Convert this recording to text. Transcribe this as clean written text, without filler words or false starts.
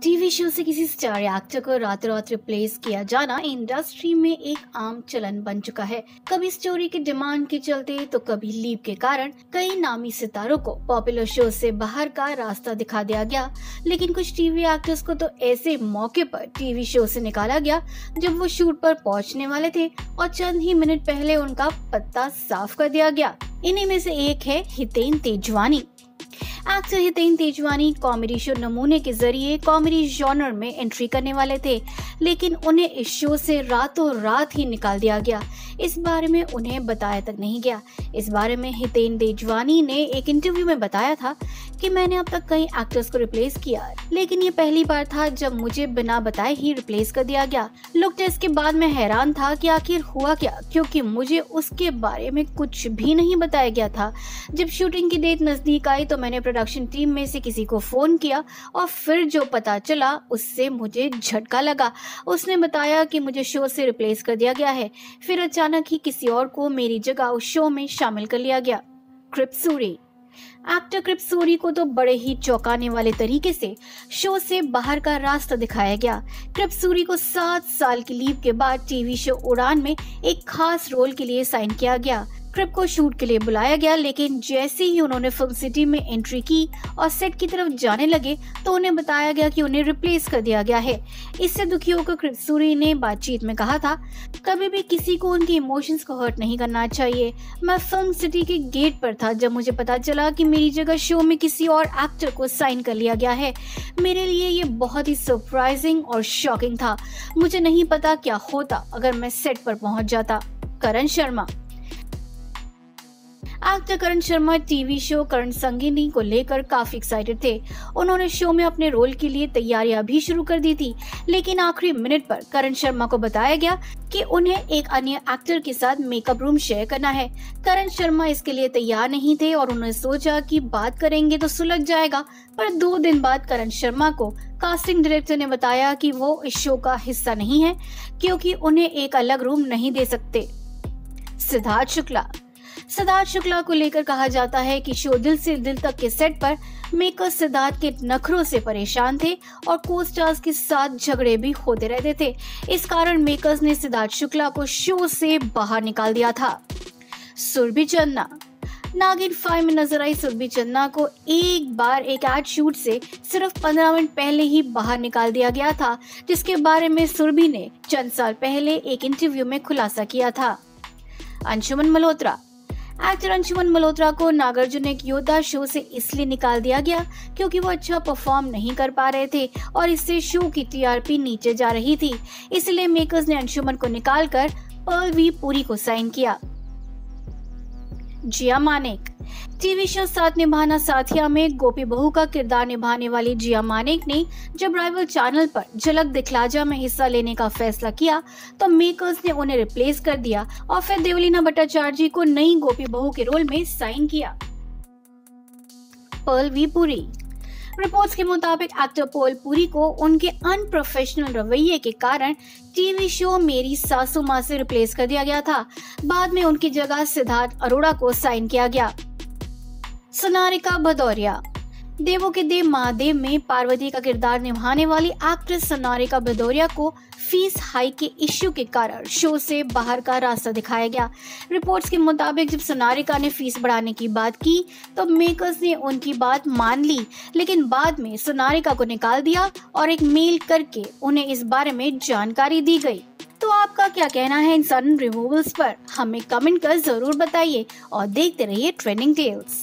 TV show से किसी star actor को रातों रात रिप्लेस किया जाना इंडस्ट्री में एक आम चलन बन चुका है। कभी स्टोरी की डिमांड के चलते तो कभी लीप के कारण कई नामी सितारों को पॉपुलर शो से बाहर का रास्ता दिखा दिया गया। लेकिन कुछ टीवी एक्टर्स को तो ऐसे मौके पर टीवी शो से निकाला गया जब वो शूट पर पहुंचने वाले थे और चंद ही मिनट पहले उनका पत्ता साफ कर दिया गया। इन्हीं में से एक है Hiten Tejwani. Actor Hiten Tejwani comedy show नमूने के जरिए कॉमेडी जॉनर में एंट्री करने वाले थे, लेकिन उन्हें इस शो से रातों रात ही निकाल दिया गया। इस बारे में उन्हें बताया तक नहीं गया। इस बारे में हितेन तेजवानी ने एक इंटरव्यू में बताया था कि मैंने अब तक कई एक्टर्स को रिप्लेस किया, लेकिन ये पहली बार था जब मुझे बिना बताए ही रिप्लेस कर दिया गया। लुक टेस्ट के बाद मैं हैरान था कि आखिर हुआ क्या, क्योंकि मुझे उसके बारे में कुछ भी नहीं बताया गया था। जब शूटिंग की डेट नजदीक आई तो मैंने प्रोडक्शन टीम में से किसी को फोन किया और फिर जो पता चला उससे मुझे झटका लगा। उसने बताया कि मुझे शो से रिप्लेस कर दिया गया है। फिर अचानक ही किसी और को मेरी जगह उस शो में शामिल कर लिया गया। कृप सूरी। एक्टर कृप सूरी को तो बड़े ही चौंकाने वाले तरीके से शो से बाहर का रास्ता दिखाया गया। कृप सूरी को 7 साल की लीव के बाद टीवी शो उड़ान में एक खास रोल के लिए साइन किया गया। कृप को शूट के लिए बुलाया गया, लेकिन जैसे ही उन्होंने फिल्म सिटी में एंट्री की और सेट की तरफ जाने लगे तो उन्हें बताया गया कि उन्हें रिप्लेस कर दिया गया है। इससे दुखी होकर कृप सूरी ने बातचीत में कहा था, कभी भी किसी को उनके इमोशंस को हर्ट नहीं करना चाहिए। मैं फिल्म सिटी के गेट पर था जब मुझे पता चला कि मेरी जगह शो में किसी और एक्टर को साइन कर लिया गया है। मेरे लिए ये बहुत ही सरप्राइजिंग और शॉकिंग था। मुझे नहीं पता क्या होता अगर मैं सेट पर पहुंच जाता। करण शर्मा। एक्टर करण शर्मा टीवी शो करण संगिनी को लेकर काफी एक्साइटेड थे। उन्होंने शो में अपने रोल के लिए तैयारियां भी शुरू कर दी थी, लेकिन आखिरी मिनट पर करण शर्मा को बताया गया कि उन्हें एक अन्य एक्टर के साथ मेकअप रूम शेयर करना है। करण शर्मा इसके लिए तैयार नहीं थे और उन्होंने सोचा कि बात करेंगे तो सुलझ जाएगा, पर 2 दिन बाद करण शर्मा को कास्टिंग डायरेक्टर ने बताया कि वो इस शो का हिस्सा नहीं है, क्योंकि उन्हें एक अलग रूम नहीं दे सकते। सिद्धार्थ शुक्ला को लेकर कहा जाता है कि शो दिल से दिल तक के सेट पर मेकर्स सिद्धार्थ के नखरों से परेशान थे और को स्टार्स के साथ झगड़े भी होते रहते थे। इस कारण मेकर्स ने सिद्धार्थ शुक्ला को शो से बाहर निकाल दिया था। सुरभि चन्ना। नागिन 5 में नजर आई सुरभि चन्ना को एक बार एक एड शूट से सिर्फ 15 मिनट पहले ही बाहर निकाल दिया गया था, जिसके बारे में सुरभि ने चंद साल पहले एक इंटरव्यू में खुलासा किया था। अंशुमन मल्होत्रा। एक्टर अंशुमन मल्होत्रा को नागार्जुन एक योद्धा शो से इसलिए निकाल दिया गया क्योंकि वो अच्छा परफॉर्म नहीं कर पा रहे थे और इससे शो की टीआरपी नीचे जा रही थी। इसलिए मेकर्स ने अंशुमन को निकालकर पर्ल वी पुरी को साइन किया। जिया मानेक। टीवी शो साथ निभाना साथिया में गोपी बहू का किरदार निभाने वाली जिया मानेक ने जब राइवल चैनल पर झलक दिखला जा में हिस्सा लेने का फैसला किया तो मेकर्स ने उन्हें रिप्लेस कर दिया और फिर देवलीना भट्टाचार्य को नई गोपी बहू के रोल में साइन किया। Perl we Puri. रिपोर्ट्स के मुताबिक एक्टर पर्ल पुरी को उनके अनप्रोफेशनल रवैये के कारण टीवी शो मेरी सासू माँ से रिप्लेस कर दिया गया था। बाद में उनकी जगह सिद्धार्थ अरोड़ा को साइन किया गया। सोनारिका भदौरिया। देवों के देव महादेव में पार्वती का किरदार निभाने वाली एक्ट्रेस सोनारिका भदौरिया को फीस हाइक के इश्यू के कारण शो से बाहर का रास्ता दिखाया गया। रिपोर्ट्स के मुताबिक जब सोनारिका ने फीस बढ़ाने की बात की तो मेकर्स ने उनकी बात मान ली, लेकिन बाद में सोनारिका को निकाल दिया और एक मेल करके उन्हें इस बारे में जानकारी दी गई। तो आपका क्या कहना है इन सडन रिमूवल्स पर? हमें कमेंट कर जरूर बताइए और देखते रहिए ट्रेंडिंग टेल्स।